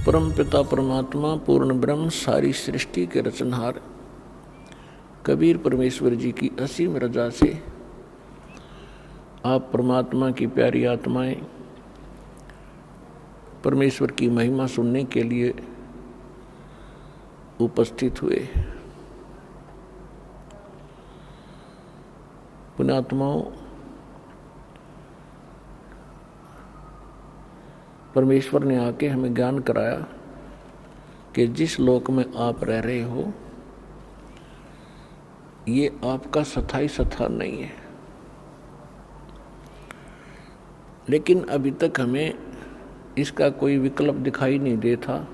परम पिता परमात्मा पूर्ण ब्रह्म सारी सृष्टि के रचनहार कबीर परमेश्वर जी की असीम रजा से आप परमात्मा की प्यारी आत्माएं परमेश्वर की महिमा सुनने के लिए उपस्थित हुए। पुण्यात्माओं, परमेश्वर ने आके हमें ज्ञान कराया कि जिस लोक में आप रह रहे हो ये आपका स्थायी स्थान नहीं है, लेकिन अभी तक हमें इसका कोई विकल्प दिखाई नहीं देता।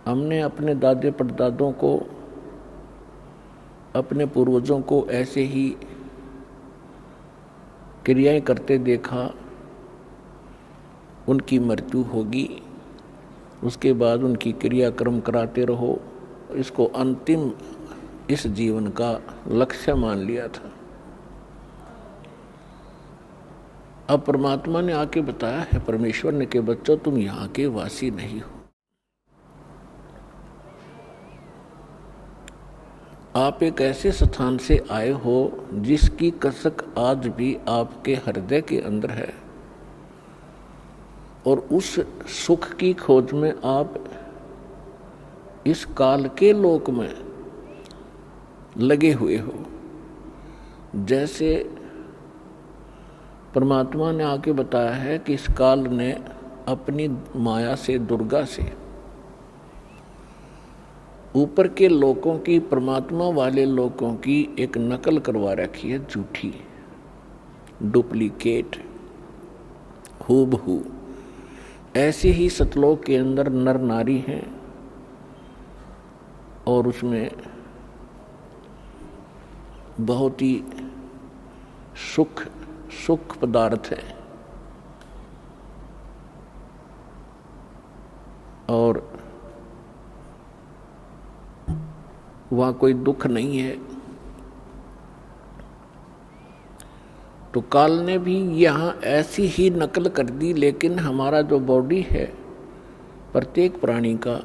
हमने अपने दादे परदादों को, अपने पूर्वजों को ऐसे ही क्रियाएं करते देखा। उनकी मृत्यु होगी, उसके बाद उनकी क्रियाक्रम कराते रहो, इसको अंतिम इस जीवन का लक्ष्य मान लिया था। अब परमात्मा ने आके बताया है, परमेश्वर ने कि बच्चों तुम यहाँ के वासी नहीं हो, आप एक ऐसे स्थान से आए हो जिसकी कसक आज भी आपके हृदय के अंदर है, और उस सुख की खोज में आप इस काल के लोक में लगे हुए हो। जैसे परमात्मा ने आके बताया है कि इस काल ने अपनी माया से, दुर्गा से ऊपर के लोकों की, परमात्मा वाले लोकों की एक नकल करवा रखी है, झूठी, डुप्लीकेट, हूबहू। ऐसे ही सतलोक के अंदर नर नारी हैं और उसमें बहुत ही सुख पदार्थ है और वहाँ कोई दुख नहीं है। तो काल ने भी यहाँ ऐसी ही नकल कर दी, लेकिन हमारा जो बॉडी है प्रत्येक प्राणी का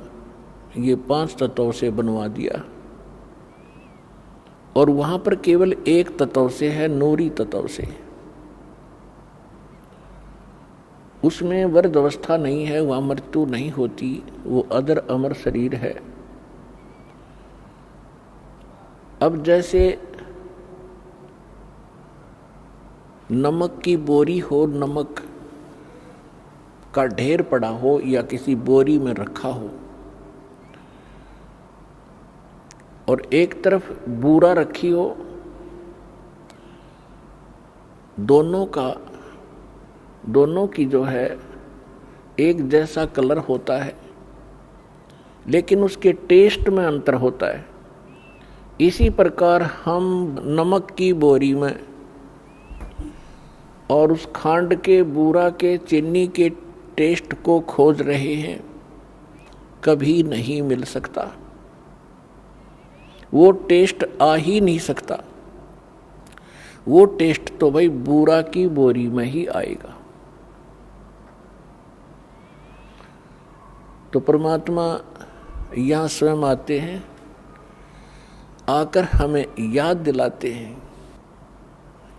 ये 5 तत्वों से बनवा दिया, और वहाँ पर केवल एक तत्व से है, नूरी तत्व से। उसमें वृद्ध अवस्था नहीं है, वहाँ मृत्यु नहीं होती, वो अदर अमर शरीर है। अब जैसे नमक की बोरी हो, नमक का ढेर पड़ा हो या किसी बोरी में रखा हो, और एक तरफ बूरा रखी हो, दोनों की जो है एक जैसा कलर होता है, लेकिन उसके टेस्ट में अंतर होता है। इसी प्रकार हम नमक की बोरी में और उस खांड के, बूरा के, चीनी के टेस्ट को खोज रहे हैं, कभी नहीं मिल सकता। वो टेस्ट आ ही नहीं सकता। वो टेस्ट तो भाई बूरा की बोरी में ही आएगा। तो परमात्मा यहाँ स्वयं आते हैं, आकर हमें याद दिलाते हैं।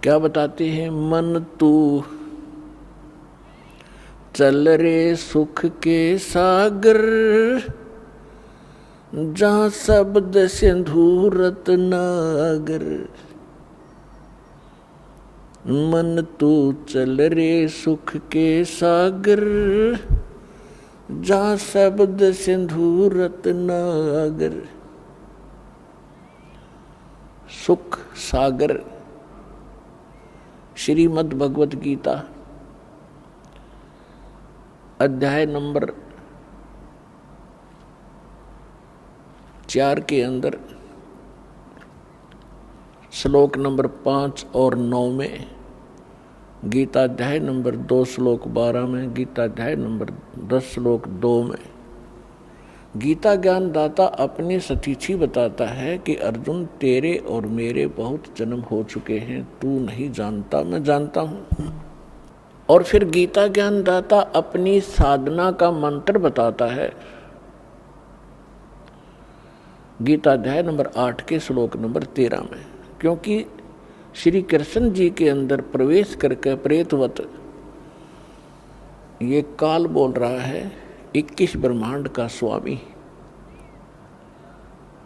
क्या बताते हैं? मन तू चल रे सुख के सागर, जहाँ शब्द सिंधु रत्नागर। मन तू चल रे सुख के सागर, जहाँ शब्द सिंधु रत्नागर। सुख सागर, श्रीमद् भगवत गीता अध्याय नंबर 4 के अंदर श्लोक नंबर 5 और 9 में, गीता अध्याय नंबर 2 श्लोक 12 में, गीता अध्याय नंबर 10 श्लोक 2 में गीता ज्ञान दाता अपनी सतीची बताता है कि अर्जुन, तेरे और मेरे बहुत जन्म हो चुके हैं, तू नहीं जानता, मैं जानता हूँ। और फिर गीता ज्ञानदाता अपनी साधना का मंत्र बताता है। गीता अध्याय नंबर 8 के श्लोक नंबर 13 में, क्योंकि श्री कृष्ण जी के अंदर प्रवेश करके प्रेतवत ये काल बोल रहा है 21 ब्रह्मांड का स्वामी,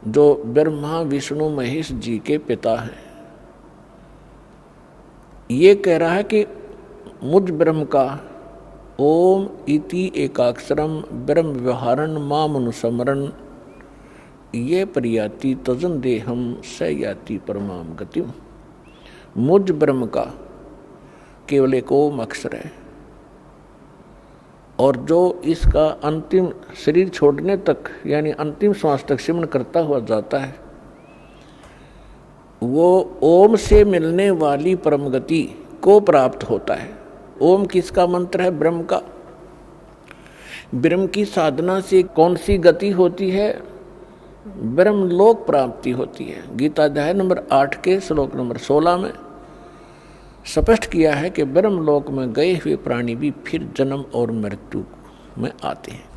जो ब्रह्मा विष्णु महेश जी के पिता है। ये कह रहा है कि मुझ ब्रह्म का ओम इति एकाक्षरम ब्रह्म व्यवहारन माम अनुस्मरन ये प्रयाति तजन देहम स याति परमाम गतिम। मुझ ब्रह्म का केवल एक ओम अक्षर है, और जो इसका अंतिम शरीर छोड़ने तक यानी अंतिम श्वास तक सिमरण करता हुआ जाता है, वो ओम से मिलने वाली परम गति को प्राप्त होता है। ओम किसका मंत्र है? ब्रह्म का। ब्रह्म की साधना से कौन सी गति होती है? ब्रह्मलोक प्राप्ति होती है। गीता अध्याय नंबर 8 के श्लोक नंबर 16 में स्पष्ट किया है कि ब्रह्मलोक में गए हुए प्राणी भी फिर जन्म और मृत्यु में आते हैं।